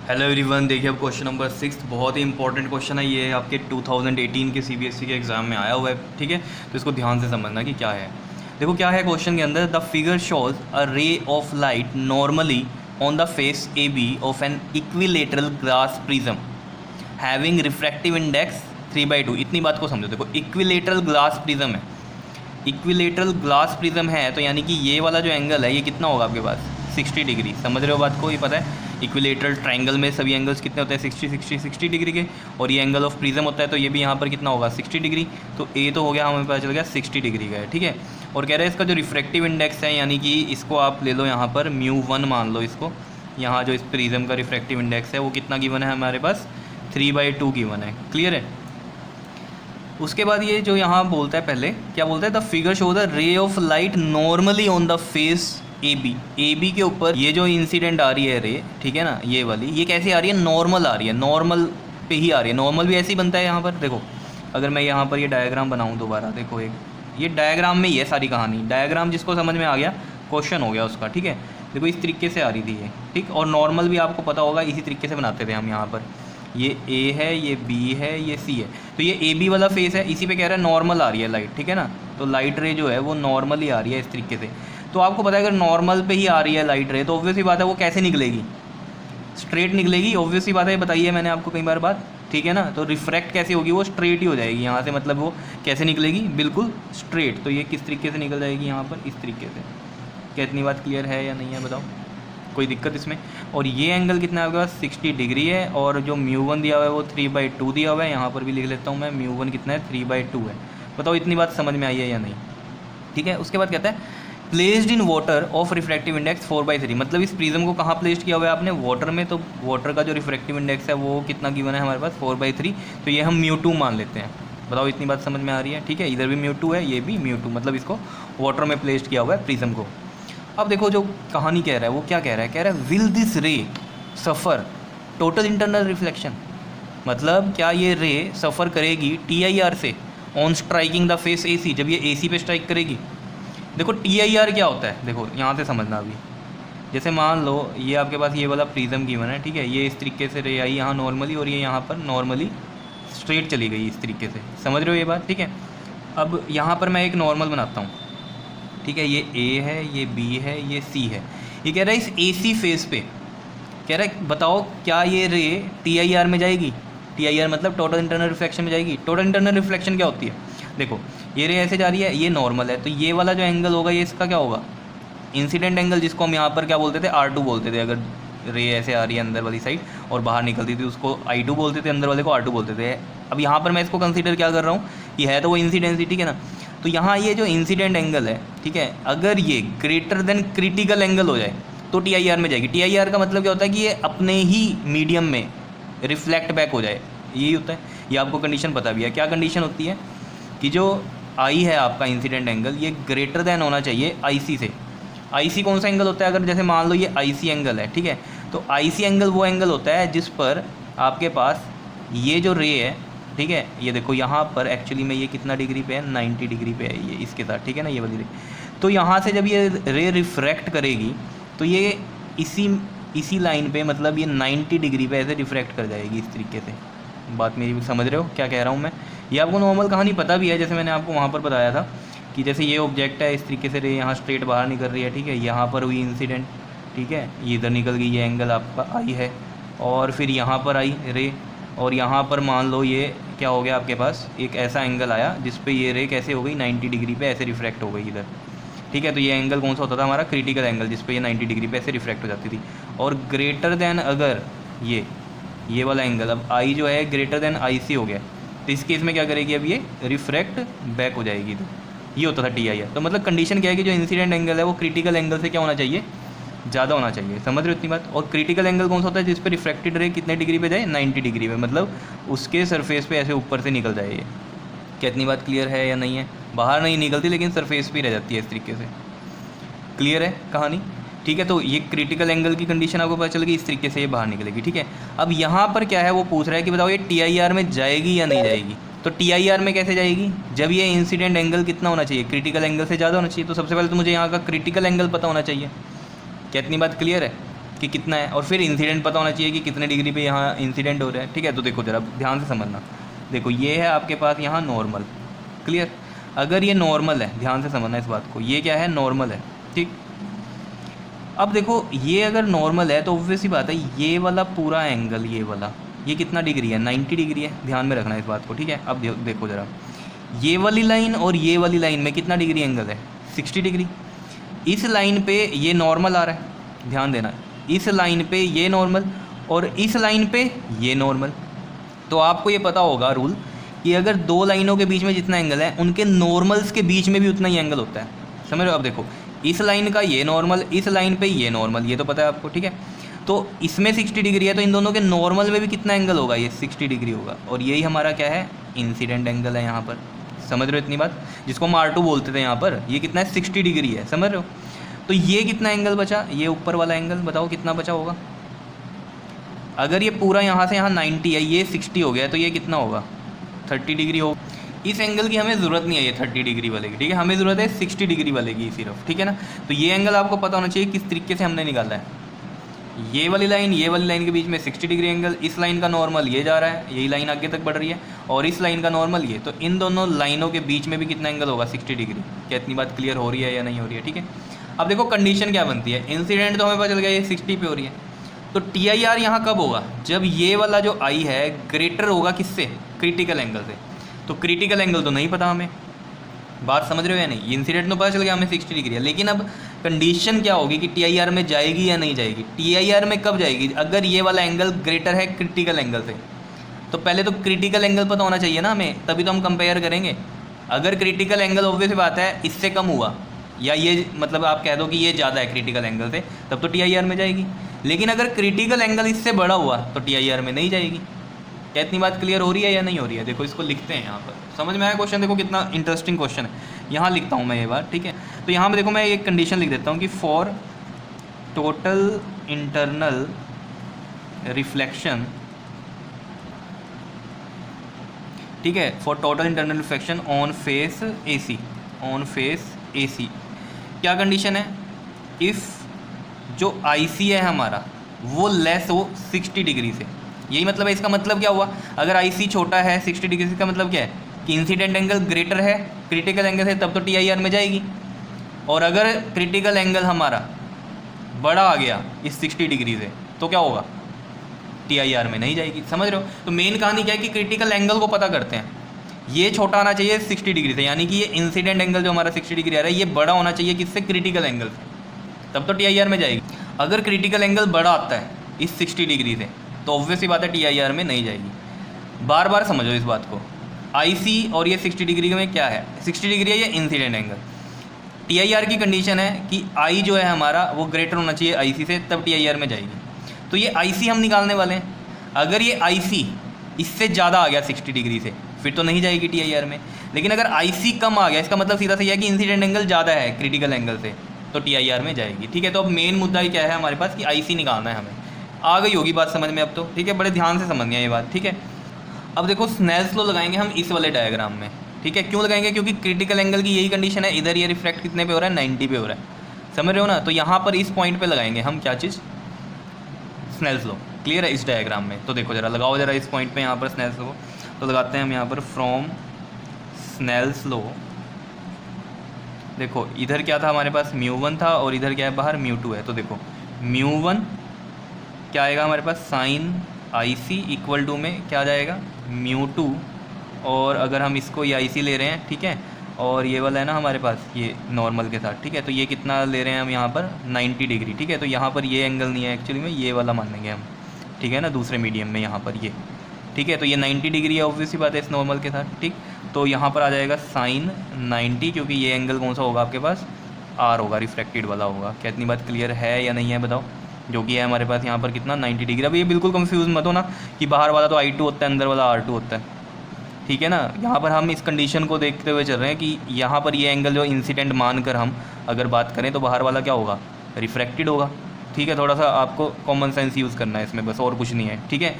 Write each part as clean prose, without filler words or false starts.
Hello everyone, देखिए अब question number 6 बहुत ही इंपॉर्टेंट क्वेश्चन है। ये आपके 2018 के सीबीएसई के एग्ज़ाम में आया हुआ है, ठीक है। तो इसको ध्यान से समझना कि क्या है। देखो क्या है क्वेश्चन के अंदर, the figure shows a ray of light normally on the face A B of an equilateral glass prism having refractive index 3/2। इतनी बात को समझो। देखो इक्विलेटरल ग्लास प्रिज्म है, इक्विलेटरल ग्लास प्रिज्म है, तो यानी कि ये वाला जो एंगल है ये कितना होगा आपके पास 60 डिग्री। समझ रहे हो बात को, ये पता है इक्विलेटरल ट्रायंगल में सभी एंगल्स कितने होते हैं 60 डिग्री के, और ये एंगल ऑफ प्रिज्म होता है तो ये भी यहाँ पर कितना होगा 60 डिग्री। तो ए तो हो गया, हमें पता चल गया 60 डिग्री का है, ठीक है। और कह रहे हैं इसका जो रिफ्रैक्टिव इंडेक्स है, यानी कि इसको आप ले लो यहाँ पर μ1 मान लो इसको। यहाँ जो इस प्रिज्म का रिफ्रैक्टिव इंडेक्स है वो कितना गिवन है हमारे पास 3/2 गिवन है। क्लियर है। उसके बाद ये जो यहाँ बोलता है, पहले क्या बोलता है, the figure show the ray of light normally on the face A B के ऊपर ये जो इंसिडेंट आ रही है रे, ठीक है ना, ये वाली, ये कैसे आ रही है, नॉर्मल आ रही है, नॉर्मल पे ही आ रही है। नॉर्मल भी ऐसे ही बनता है यहाँ पर। देखो अगर मैं यहाँ पर ये डायग्राम बनाऊँ दोबारा, देखो एक ये डायग्राम में ही है सारी कहानी। डायग्राम जिसको समझ में आ गया क्वेश्चन हो गया उसका, ठीक है। देखो इस तरीके से आ रही थी ये, ठीक। और नॉर्मल भी आपको पता होगा इसी तरीके से बनाते थे हम। यहाँ पर ये ए है, ये बी है, ये सी है, तो ये ए बी वाला फेस है, इसी पे कह रहा है नॉर्मल आ रही है लाइट, ठीक है ना। तो लाइट रे जो है वो नॉर्मली आ रही है इस तरीके से। तो आपको पता है अगर नॉर्मल पे ही आ रही है लाइट रे तो ऑब्वियसली बात है वो कैसे निकलेगी, स्ट्रेट निकलेगी। ऑब्वियसली बात है, बताइए मैंने आपको कई बार बात, ठीक है ना। तो रिफ्रैक्ट कैसे होगी, वो स्ट्रेट ही हो जाएगी यहाँ से, मतलब वो कैसे निकलेगी, बिल्कुल स्ट्रेट। तो ये किस तरीके से निकल जाएगी यहाँ पर, इस तरीके से। क्या इतनी बात क्लियर है या नहीं है, बताओ, कोई दिक्कत इसमें। और ये एंगल कितना है आपके पास 60 डिग्री है, और जो μ1 दिया हुआ है वो 3/2 दिया हुआ है। यहाँ पर भी लिख लेता हूँ मैं, μ1 कितना है 3/2 है। बताओ इतनी बात समझ में आई है या नहीं, ठीक है। उसके बाद कहता है placed in water of refractive index 4/3। मतलब इस प्रिज्म को कहाँ प्लेस्ड किया हुआ है आपने, वाटर में। तो वाटर का जो रिफ्रैक्टिव इंडेक्स है वो कितना गिवन है हमारे पास 4/3। तो ये हम μ2 मान लेते हैं। बताओ इतनी बात समझ में आ रही है, ठीक है। इधर भी μ2 है, ये भी μ2, मतलब इसको वाटर में प्लेस्ड किया हुआ है प्रिज्म को। अब देखो जो कहानी कह रहा है वो क्या कह रहा है, कह रहा है will this ray suffer total internal reflection. मतलब क्या ये रे सफ़र करेगी TIR से on striking the face AC, जब ये AC पे स्ट्राइक करेगी। देखो TIR क्या होता है, देखो यहाँ से समझना अभी। जैसे मान लो ये आपके पास ये वाला प्रिज्म गिवन है, ठीक है। ये इस तरीके से रे आई यहाँ नॉर्मली, और ये यहाँ पर नॉर्मली स्ट्रेट चली गई इस तरीके से। समझ रहे हो ये बात, ठीक है। अब यहाँ पर मैं एक नॉर्मल बनाता हूँ, ठीक है। ये A है, ये B है, ये C है। ये कह रहा है इस AC फेस पे, कह रहा है बताओ क्या ये रे TIR में जाएगी। TIR मतलब टोटल इंटरनल रिफ्लेक्शन में जाएगी। टोटल इंटरनल रिफ्लेक्शन क्या होती है, देखो ये रे ऐसे जा रही है, ये नॉर्मल है, तो ये वाला जो एंगल होगा ये इसका क्या होगा, इंसिडेंट एंगल, जिसको हम यहाँ पर क्या बोलते थे R2 बोलते थे। अगर रे ऐसे आ रही है अंदर वाली साइड और बाहर निकलती थी उसको I2 बोलते थे, अंदर वाले को R2 बोलते थे। अब यहाँ पर मैं इसको कंसीडर क्या कर रहा हूँ, ये है तो वो इंसिडेंसी, ठीक है ना। तो यहाँ ये जो इंसिडेंट एंगल है, ठीक है, अगर ये ग्रेटर देन क्रिटिकल एंगल हो जाए तो TIR में जाएगी। TIR का मतलब क्या होता है कि ये अपने ही मीडियम में रिफ्लेक्ट बैक हो जाए, यही होता है। ये आपको कंडीशन पता भी है। क्या कंडीशन होती है कि जो I है आपका इंसिडेंट एंगल, ये ग्रेटर देन होना चाहिए IC से। IC कौन सा एंगल होता है, अगर जैसे मान लो ये IC एंगल है, ठीक है। तो IC एंगल वो एंगल होता है जिस पर आपके पास ये जो रे है, ठीक है, ये देखो यहाँ पर एक्चुअली में ये कितना डिग्री पे है, 90 डिग्री पे है ये इसके साथ, ठीक है ना, ये वाली रे। तो यहाँ से जब ये रे रिफ्रैक्ट करेगी तो ये इसी लाइन पे, मतलब ये 90 डिग्री पे ऐसे रिफ्रैक्ट कर जाएगी इस तरीके से। बात मेरी समझ रहे हो क्या कह रहा हूँ मैं। ये आपको नॉर्मल कहानी पता भी है, जैसे मैंने आपको वहाँ पर बताया था कि जैसे ये ऑब्जेक्ट है, इस तरीके से रे यहाँ स्ट्रेट बाहर निकल रही है, ठीक है। यहाँ पर हुई इंसिडेंट, ठीक है, ये इधर निकल गई, ये एंगल आपका I है, और फिर यहाँ पर आई रे, और यहाँ पर मान लो ये क्या हो गया आपके पास, एक ऐसा एंगल आया जिस पे ये रे कैसे हो गई 90 डिग्री पे ऐसे रिफ्रैक्ट हो गई इधर, ठीक है। तो ये एंगल कौन सा होता था हमारा, क्रिटिकल एंगल, जिस पे ये 90 डिग्री पे ऐसे रिफ्रैक्ट हो जाती थी। और ग्रेटर देन अगर ये वाला एंगल, अब I जो है ग्रेटर देन IC हो गया, तो इस केस में क्या करेगी, अब ये रिफ्रैक्ट बैक हो जाएगी। तो ये होता था TIR। तो मतलब कंडीशन क्या है कि जो इंसिडेंट एंगल है वो क्रिटिकल एंगल से क्या होना चाहिए, ज़्यादा होना चाहिए। समझ रहे हो इतनी बात। और क्रिटिकल एंगल कौन सा होता है, जिस पर रिफ्रैक्टेड रे कितने डिग्री पे जाए, 90 डिग्री पे, मतलब उसके सरफेस पे ऐसे ऊपर से निकल जाए ये। क्या इतनी बात क्लियर है या नहीं है, बाहर नहीं निकलती लेकिन सरफेस पे रह जाती है इस तरीके से। क्लियर है कहानी, ठीक है। तो ये क्रिटिकल एंगल की कंडीशन आपको पता चल गई, इस तरीके से ये बाहर निकलेगी, ठीक है। अब यहाँ पर क्या है वो पूछ रहा है कि बताओ ये TIR में जाएगी या नहीं जाएगी। तो TIR में कैसे जाएगी, जब ये इंसिडेंट एंगल कितना होना चाहिए, क्रिटिकल एंगल से ज़्यादा होना चाहिए। तो सबसे पहले तो मुझे यहाँ का क्रिटिकल एंगल पता होना चाहिए। क्या इतनी बात क्लियर है, कि कितना है, और फिर इंसिडेंट पता होना चाहिए कि कितने डिग्री पे यहाँ इंसिडेंट हो रहा है, ठीक है। तो देखो ज़रा ध्यान से समझना, देखो ये है आपके पास यहाँ नॉर्मल, क्लियर। अगर ये नॉर्मल है, ध्यान से समझना इस बात को, ये क्या है, नॉर्मल है, ठीक। अब देखो ये अगर नॉर्मल है तो ऑब्वियस ही बात है ये वाला पूरा एंगल, ये वाला, ये कितना डिग्री है, 90 डिग्री है, ध्यान में रखना इस बात को, ठीक है। अब देखो ज़रा ये वाली लाइन और ये वाली लाइन में कितना डिग्री एंगल है, 60 डिग्री। इस लाइन पे ये नॉर्मल आ रहा है, ध्यान देना, इस लाइन पे ये नॉर्मल और इस लाइन पे ये नॉर्मल। तो आपको ये पता होगा रूल कि अगर दो लाइनों के बीच में जितना एंगल है उनके नॉर्मल्स के बीच में भी उतना ही एंगल होता है, समझ रहे हो। अब देखो इस लाइन का ये नॉर्मल, इस लाइन पे ये नॉर्मल, ये तो पता है आपको, ठीक है। तो इसमें 60 डिग्री है तो इन दोनों के नॉर्मल में भी कितना एंगल होगा, ये 60 डिग्री होगा, और यही हमारा क्या है, इंसिडेंट एंगल है यहाँ पर। समझ रहे हो इतनी बात, जिसको हम R2 बोलते थे यहाँ पर, ये कितना है, 60 डिग्री है, समझ रहे हो। तो ये कितना एंगल बचा, ये ऊपर वाला एंगल बताओ कितना बचा होगा। अगर ये पूरा यहाँ से यहाँ 90 है, ये 60 हो गया, तो ये कितना होगा, 30 डिग्री हो। इस एंगल की हमें ज़रूरत नहीं है ये 30 डिग्री वाले की, ठीक है, हमें ज़रूरत है 60 डिग्री वाले की सिर्फ, ठीक है ना। तो ये एंगल आपको पता होना चाहिए किस तरीके से हमने निकाला है। ये वाली लाइन के बीच में 60 डिग्री एंगल, इस लाइन का नॉर्मल ये जा रहा है, यही लाइन आगे तक बढ़ रही है, और इस लाइन का नॉर्मल ये, तो इन दोनों लाइनों के बीच में भी कितना एंगल होगा, 60 डिग्री। क्या इतनी बात क्लियर हो रही है या नहीं हो रही है, ठीक है। अब देखो कंडीशन क्या बनती है, इंसिडेंट तो हमें पता चल गया ये 60 पे हो रही है, तो TIR यहाँ कब होगा, जब ये वाला जो I है ग्रेटर होगा किससे, क्रिटिकल एंगल से। तो क्रिटिकल एंगल तो नहीं पता हमें, बात समझ रहे हो या नहीं। इंसिडेंट तो पता चल गया हमें 60 डिग्री है, लेकिन अब कंडीशन क्या होगी कि TIR में जाएगी या नहीं जाएगी। TIR में कब जाएगी, अगर ये वाला एंगल ग्रेटर है क्रिटिकल एंगल से। तो पहले तो क्रिटिकल एंगल पता होना चाहिए ना हमें, तभी तो हम कंपेयर करेंगे। अगर क्रिटिकल एंगल ऑब्वियस बात है इससे कम हुआ, या ये मतलब आप कह दो कि ये ज़्यादा है क्रिटिकल एंगल से, तब तो TIR में जाएगी। लेकिन अगर क्रिटिकल एंगल इससे बड़ा हुआ तो TIR में नहीं जाएगी। क्या इतनी बात क्लियर हो रही है या नहीं हो रही है। देखो इसको लिखते हैं यहाँ पर, समझ में आया क्वेश्चन, देखो कितना इंटरेस्टिंग क्वेश्चन है। यहाँ लिखता हूँ मैं ये बात, ठीक है। तो यहाँ पर देखो मैं एक कंडीशन लिख देता हूँ कि फॉर टोटल इंटरनल रिफ्लेक्शन, ठीक है, for total internal reflection on face AC, on face AC क्या कंडीशन है, इफ़ जो IC है हमारा वो लेस हो 60 डिग्री से। यही मतलब है, इसका मतलब क्या हुआ, अगर IC छोटा है 60 डिग्री से, का मतलब क्या है कि इंसिडेंट एंगल ग्रेटर है क्रिटिकल एंगल से, तब तो TIR में जाएगी। और अगर क्रिटिकल एंगल हमारा बड़ा आ गया इस 60 डिग्री से तो क्या होगा, TIR में नहीं जाएगी। समझ रहे हो। तो मेन कहानी क्या है कि क्रिटिकल एंगल को पता करते हैं, ये छोटा आना चाहिए 60 डिग्री से, यानी कि ये इंसिडेंट एंगल जो हमारा 60 डिग्री आ रहा है ये बड़ा होना चाहिए किससे, क्रिटिकल एंगल से, तब तो TIR में जाएगी। अगर क्रिटिकल एंगल बड़ा आता है इस 60 डिग्री से तो ऑब्वियस ही बात है TIR में नहीं जाएगी। बार बार समझो इस बात को, IC और ये 60 डिग्री में क्या है, 60 डिग्री है ये इंसिडेंट एंगल। TIR की कंडीशन है कि I जो है हमारा वो ग्रेटर होना चाहिए IC से, तब TIR में जाएगी। तो ये IC हम निकालने वाले हैं। अगर ये IC इससे ज़्यादा आ गया 60 डिग्री से फिर तो नहीं जाएगी TIR में, लेकिन अगर IC कम आ गया, इसका मतलब सीधा सही है कि इंसिडेंट एंगल ज़्यादा है क्रिटिकल एंगल से, तो TIR में जाएगी। ठीक है, तो अब मेन मुद्दा ही क्या है हमारे पास कि IC निकालना है हमें। आ गई होगी बात समझ में अब तो, ठीक है, बड़े ध्यान से समझनी है ये बात, ठीक है। अब देखो स्नेल्स लॉ लगाएंगे हम इस वाले डायग्राम में, ठीक है। क्यों लगाएंगे, क्योंकि क्रिटिकल एंगल की यही कंडीशन है, इधर ये रिफ्लेक्ट कितने पे हो रहा है, 90 पे हो रहा है, समझ रहे हो ना। तो यहाँ पर इस पॉइंट पे लगाएंगे हम क्या चीज़, स्नेल्स लॉ। क्लियर है इस डायग्राम में। तो देखो जरा लगाओ जरा इस पॉइंट पे यहाँ पर स्नेल्स लॉ। तो लगाते हैं हम यहाँ पर फ्रॉम स्नेल्स लॉ। देखो इधर क्या था हमारे पास, μ1 था और इधर क्या है बाहर μ2 है। तो देखो μ1 क्या आएगा हमारे पास, साइन IC इक्वल टू में क्या आ जाएगा, μ2। और अगर हम इसको ये IC ले रहे हैं, ठीक है, और ये वाला है ना हमारे पास ये नॉर्मल के साथ, ठीक है, तो ये कितना ले रहे हैं हम यहाँ पर 90 डिग्री, ठीक है। तो यहाँ पर ये एंगल नहीं है एक्चुअली में, ये वाला मान लेंगे हम, ठीक है ना, दूसरे मीडियम में यहाँ पर ये, ठीक है। तो ये 90 डिग्री है ऑब्वियस ही बात है इस नॉर्मल के साथ, ठीक। तो यहाँ पर आ जाएगा साइन 90, क्योंकि ये एंगल कौन सा होगा आपके पास, R होगा, रिफ्लेक्टेड वाला होगा। क्या इतनी बात क्लियर है या नहीं है बताओ, जो कि है हमारे पास यहाँ पर कितना 90 डिग्री। अब ये बिल्कुल कंफ्यूज मत हो ना कि बाहर वाला तो I2 होता है, अंदर वाला R2 होता है, ठीक है ना। यहाँ पर हम इस कंडीशन को देखते हुए चल रहे हैं कि यहाँ पर ये एंगल जो इंसिडेंट मानकर हम अगर बात करें तो बाहर वाला क्या होगा, रिफ्रैक्टेड होगा, ठीक है। थोड़ा सा आपको कॉमन सेंस यूज़ करना है इसमें, बस और कुछ नहीं है, ठीक है।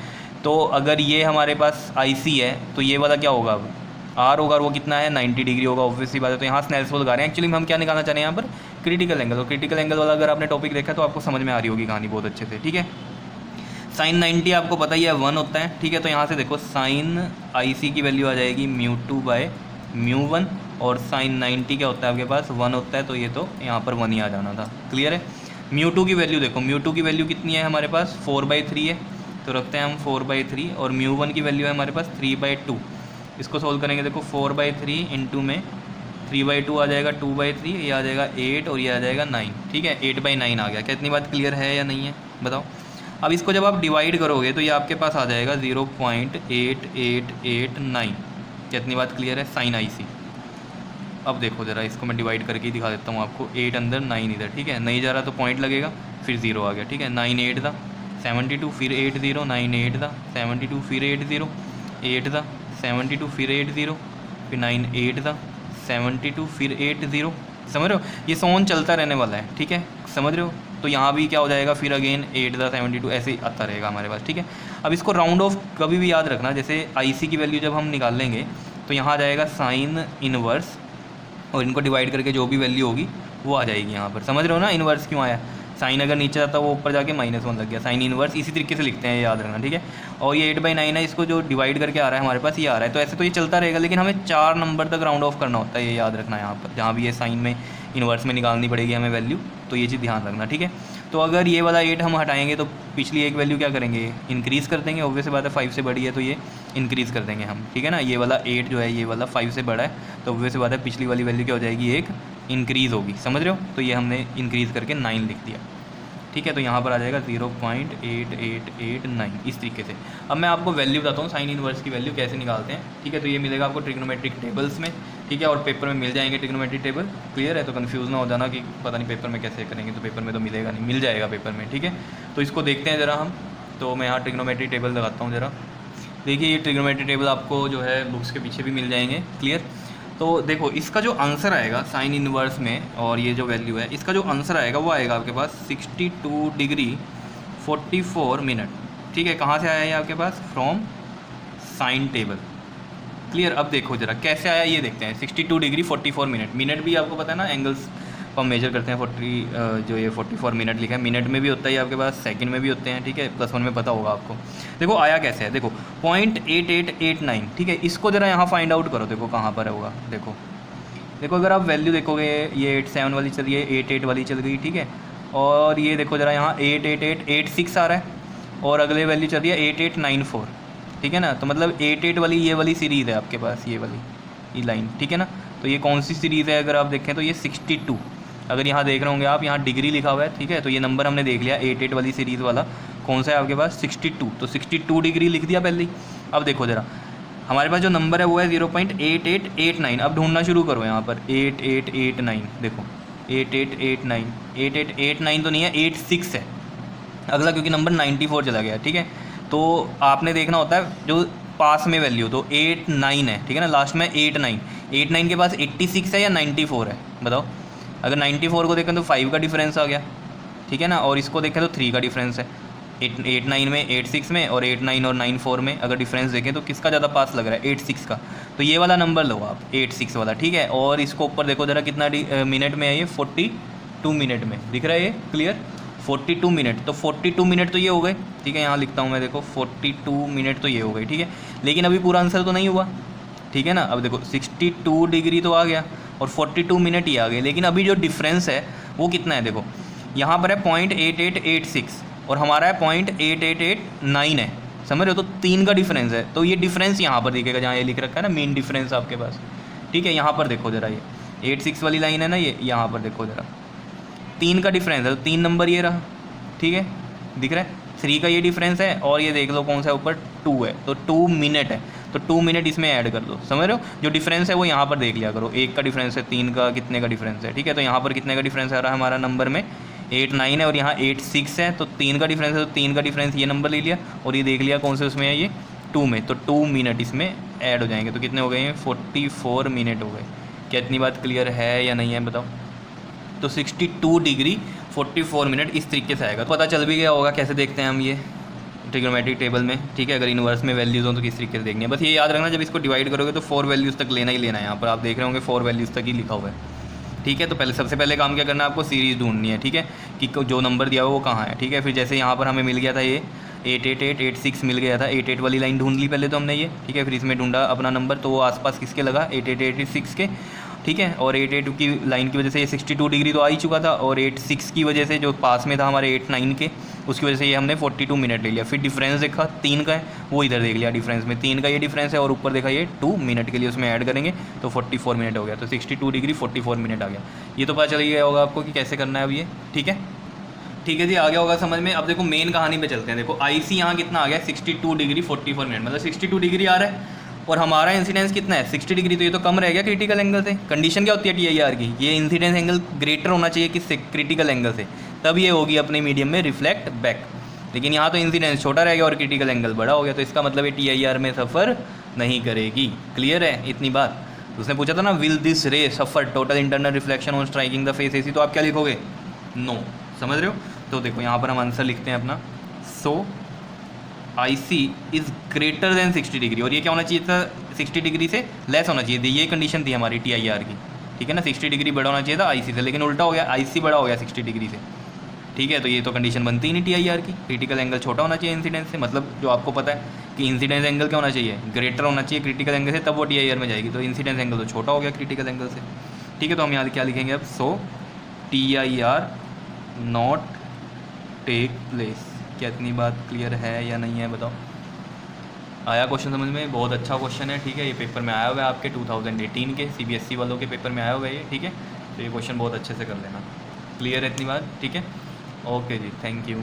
तो अगर ये हमारे पास IC है तो ये वाला क्या होगा, अब R होगा, और वो कितना है 90 डिग्री होगा, ऑब्वियसली बात है। तो यहाँ स्नेल्स लॉ लगा रहे हैं। एक्चुअली हम क्या निकालना चाह रहे हैं यहाँ पर, क्रिटिकल एंगल, और क्रिटिकल एंगल वाला अगर आपने टॉपिक देखा तो आपको समझ में आ रही होगी कहानी बहुत अच्छे से, ठीक है। साइन 90 आपको पता ही है 1 होता है, ठीक है। तो यहाँ से देखो साइन IC की वैल्यू आ जाएगी μ2/μ1, और साइन 90 क्या होता है आपके पास 1 होता है, तो ये तो यहाँ पर 1 ही आ जाना था, क्लियर है। μ2 की वैल्यू देखो, μ2 की वैल्यू कितनी है हमारे पास 4/3 है, तो रखते हैं हम 4/3, और μ1 की वैल्यू है हमारे पास 3/2। इसको सोल्व करेंगे, देखो 4/3 इंटू में 3/2 आ जाएगा 2/3, ये आ जाएगा 8 और ये आ जाएगा 9, ठीक है। 8/9 आ गया। क्या इतनी बात क्लियर है या नहीं है बताओ। अब इसको जब आप डिवाइड करोगे तो ये आपके पास आ जाएगा 0.8889। क्या इतनी बात क्लियर है, साइन IC। अब देखो ज़रा, इसको मैं डिवाइड करके ही दिखा देता हूँ आपको, 8 अंदर 9 इधर, ठीक है। नहीं जा रहा तो पॉइंट लगेगा, फिर 0 आ गया, ठीक है। 9 8 था 72, फिर 8 0, 9 8 था 72, फिर 8 0, 8 था 72, फिर 8 0, फिर 9 8 था 72, फिर 8 0। समझ रहे हो, ये सोन चलता रहने वाला है, ठीक है, समझ रहे हो। तो यहाँ भी क्या हो जाएगा, फिर अगेन 8 था 72, ऐसे ही आता रहेगा हमारे पास, ठीक है। अब इसको राउंड ऑफ कभी भी याद रखना, जैसे IC की वैल्यू जब हम निकाल लेंगे तो यहाँ आ जाएगा साइन इनवर्स, और इनको डिवाइड करके जो भी वैल्यू होगी वो आ जाएगी यहाँ पर। समझ रहे हो ना इनवर्स क्यों आया, साइन अगर नीचे आता वो ऊपर जाके -1 लग गया, साइन इनवर्स इसी तरीके से लिखते हैं, ये याद रखना, ठीक है। और ये 8/9 है, इसको जो डिवाइड करके आ रहा है हमारे पास ये आ रहा है, तो ऐसे तो ये चलता रहेगा, लेकिन हमें 4 नंबर तक राउंड ऑफ करना होता है, ये याद रखना है यहाँ पर। जहाँ भी ये साइन में इनवर्स में निकालनी पड़ेगी हमें वैल्यू, तो ये चीज़ ध्यान रखना, ठीक है। तो अगर ये वाला 8 हम हटाएंगे तो पिछली एक वैल्यू क्या करेंगे, इंक्रीज़ कर देंगे। ऑब्वियस बात है 5 से बड़ी है तो ये इंक्रीज़ कर देंगे हम, ठीक है ना। ये वाला 8 जो है ये वाला 5 से बड़ा है, तो ऑब्वियस बात है पिछली वाली वैल्यू क्या हो जाएगी, एक इंक्रीज़ होगी, समझ रहे हो। तो ये हमने इंक्रीज़ करके 9 लिख दिया, ठीक है। तो यहाँ पर आ जाएगा 0.8889 इस तरीके से। अब मैं आपको वैल्यू बताता हूँ साइन इनवर्स की वैल्यू कैसे निकालते हैं, ठीक है। तो ये मिलेगा आपको ट्रिग्नोमेट्रिक टेबल्स में, ठीक है, और पेपर में मिल जाएंगे ट्रिग्नोमेट्रिक टेबल, क्लियर है। तो कन्फ्यूज़ ना हो जाना कि पता नहीं पेपर में कैसे करेंगे, तो पेपर में तो मिलेगा नहीं, मिल जाएगा पेपर में, ठीक है। तो इसको देखते हैं ज़रा हम। तो मैं यहाँ ट्रिग्नोमेट्रिक टेबल लगाता हूँ ज़रा, देखिए ये ट्रिग्नोमेट्रिक टेबल आपको जो है बुक्स के पीछे भी मिल जाएंगे, क्लियर। तो देखो इसका जो आंसर आएगा साइन इनवर्स में, और ये जो वैल्यू है इसका जो आंसर आएगा वो आएगा आपके पास 62 डिग्री 44 मिनट, ठीक है। कहाँ से आया ये आपके पास, फ्रॉम साइन टेबल, क्लियर। अब देखो जरा कैसे आया ये देखते हैं, 62 डिग्री 44 मिनट। मिनट भी आपको पता है ना, एंगल्स को हम मेजर करते हैं, 40 जो ये 44 मिनट लिखा है, मिनट में भी होता है आपके पास, सेकंड में भी होते हैं, ठीक है। +1 में पता होगा आपको। देखो आया कैसे है, देखो 0.8889, ठीक है। इसको ज़रा यहाँ फाइंड आउट करो, देखो कहाँ पर होगा, देखो देखो अगर आप वैल्यू देखोगे ये 87 वाली चल रही है, 88 वाली चल गई, ठीक है। और ये देखो ज़रा यहाँ 88886 आ रहा है, और अगले वैल्यू चल रही है 8894, ठीक है ना। तो मतलब 88 वाली ये वाली सीरीज़ है आपके पास, ये वाली ये लाइन, ठीक है ना। तो ये कौन सी सीरीज़ है, अगर आप देखें तो ये 62, अगर यहाँ देख रहे होंगे आप, यहाँ डिग्री लिखा हुआ है, ठीक है। तो ये नंबर हमने देख लिया, 88 वाली सीरीज़ वाला कौन सा है आपके पास, 62, तो 62 डिग्री लिख दिया पहले ही। अब देखो ज़रा हमारे पास जो नंबर है वो है 0.8889। अब ढूंढना शुरू करो यहाँ पर 8889, देखो 8889, 8889 तो नहीं है, 86 है अगला, क्योंकि नंबर 94 चला गया, ठीक है। तो आपने देखना होता है जो पास में वैल्यू, तो 89 है, ठीक है ना, लास्ट में 89 के पास 86 है या 94 है, बताओ। अगर 94 को देखें तो 5 का डिफरेंस आ गया, ठीक है ना, और इसको देखें तो 3 का डिफरेंस है, 89 में 86 में, और 89 और 94 में अगर डिफरेंस देखें तो किसका ज़्यादा पास लग रहा है, 86 का। तो ये वाला नंबर लो आप, 86 वाला, ठीक है। और इसको ऊपर देखो ज़रा कितना मिनट में है, ये 42 मिनट में दिख रहा है ये, क्लियर, 42 मिनट। तो 42 मिनट तो ये हो गए, ठीक है, यहाँ लिखता हूँ मैं, देखो 42 मिनट तो ये हो गई, ठीक है। लेकिन अभी पूरा आंसर तो नहीं हुआ, ठीक है ना। अब देखो 62 डिग्री तो आ गया और 42 मिनट ही आ गए, लेकिन अभी जो डिफरेंस है वो कितना है, देखो यहाँ पर है 0.8886 और हमारा है 0.8889 है, समझ रहे हो। तो 3 का डिफरेंस है, तो ये डिफरेंस यहाँ पर दिखेगा जहाँ ये लिख रखा है ना, मेन डिफरेंस आपके पास, ठीक है। यहाँ पर देखो ज़रा, ये 86 वाली लाइन है ना, ये यहाँ पर देखो ज़रा 3 का डिफरेंस है, तो 3 नंबर ये रहा, ठीक है, दिख रहा है। 3 का ये डिफरेंस है, और ये देख लो कौन सा ऊपर 2 है, तो 2 मिनट है, तो 2 मिनट इसमें ऐड कर दो, समझ रहे हो। जो डिफरेंस है वो यहाँ पर देख लिया करो, 1 का डिफरेंस है, 3 का कितने का डिफरेंस है, ठीक है। तो यहाँ पर कितने का डिफरेंस आ रहा है हमारा नंबर में, 89 है, और यहाँ 86 है, तो 3 का डिफरेंस है, तो 3 का डिफरेंस ये नंबर ले लिया, और ये देख लिया कौन से उसमें है, ये 2 में, तो 2 मिनट इसमें ऐड हो जाएंगे, तो कितने हो गए हैं, 44 मिनट हो गए। क्या इतनी बात क्लियर है या नहीं है, बताओ। तो 62 डिग्री 44 मिनट इस तरीके से आएगा, तो पता चल भी गया होगा कैसे देखते हैं हम ये ट्रिग्नोमेट्रिक टेबल में, ठीक है। अगर इनवर्स में वैल्यूज़ हो तो किस तरीके से देखनी है, बस ये याद रखना, जब इसको डिवाइड करोगे तो 4 वैल्यूज़ तक लेना ही लेना है। यहाँ पर आप देख रहे होंगे 4 वैल्यूज़ तक ही लिखा हुआ है, ठीक है। तो पहले सबसे पहले काम क्या करना है आपको, सीरीज़ ढूंढनी है, ठीक है, कि जो नंबर दिया हुआ वो कहाँ है, ठीक है। फिर जैसे यहाँ पर हमें मिल गया था ये 88886 मिल गया था, 88 वाली लाइन ढूंढ ली पहले तो हमने ये, ठीक है। फिर इसमें ढूंढा अपना नंबर, तो वो आसपास किसके लगा, 8886 के, ठीक है। और 88 की लाइन की वजह से ये 62 डिग्री तो आ ही चुका था, और 86 की वजह से जो पास में था हमारे 89 के, उसकी वजह से ये हमने 42 मिनट ले लिया। फिर डिफरेंस देखा 3 का है, वो इधर देख लिया डिफरेंस में, 3 का ये डिफरेंस है, और ऊपर देखा ये 2 मिनट के लिए उसमें ऐड करेंगे तो 44 मिनट हो गया। तो 62 डिग्री 44 मिनट आ गया। ये तो पता चल गया होगा आपको कि कैसे करना है अब ये, ठीक है। ठीक है जी, आ गया होगा समझ में। अब देखो मेन कहानी पे चलते हैं। देखो IC यहाँ कितना आ गया, 62 डिग्री 44 मिनट, मतलब 62 डिग्री आ रहा है, और हमारा इंसिडेंस कितना है 60 डिग्री, तो ये तो कम रह गया क्रिटिकल एंगल से। कंडीशन क्या होती है TIR की, ये इंसिडेंस एंगल ग्रेटर होना चाहिए किससे, क्रिटिकल एंगल से, तब ये होगी अपने मीडियम में रिफ्लेक्ट बैक। लेकिन यहाँ तो इंसिडेंस छोटा रह गया और क्रिटिकल एंगल बड़ा हो गया, तो इसका मतलब ये TIR में सफ़र नहीं करेगी। क्लियर है इतनी बात। उसने पूछा था ना, will this ray suffer total internal reflection on striking the face AC, तो आप क्या लिखोगे, नो। समझ रहे हो। तो देखो यहाँ पर हम आंसर लिखते हैं अपना, सो IC is greater than 60 degree, और ये क्या होना चाहिए था, 60 डिग्री से लेस होना चाहिए थी। ये कंडीशन थी हमारी TIR की, ठीक है ना। 60 डिग्री बड़ा होना चाहिए था IC से, लेकिन उल्टा हो गया, IC बड़ा हो गया 60 डिग्री से, ठीक है। तो ये तो कंडीशन बनती ही नहीं TIR की, क्रिटिकल एंगल छोटा होना चाहिए इंसिडेंस से। मतलब जो आपको पता है कि इंसिडेंस एंगल क्या होना चाहिए, ग्रेटर होना चाहिए क्रिटिकल एंगल से, तब वो TIR में जाएगी। तो इंसिडेंस एंगल तो छोटा हो गया क्रिटिकल एंगल से, ठीक है। तो हम यहाँ क्या लिखेंगे अब, सो TIR नॉट टेक प्लेस। क्या इतनी बात क्लियर है या नहीं है, बताओ। आया क्वेश्चन समझ में, बहुत अच्छा क्वेश्चन है, ठीक है। ये पेपर में आया हुआ है आपके 2018 के CBSE वालों के पेपर में आया हुआ है ये, ठीक है। तो ये क्वेश्चन बहुत अच्छे से कर लेना। क्लियर है इतनी बात, ठीक है। ओके जी, थैंक यू।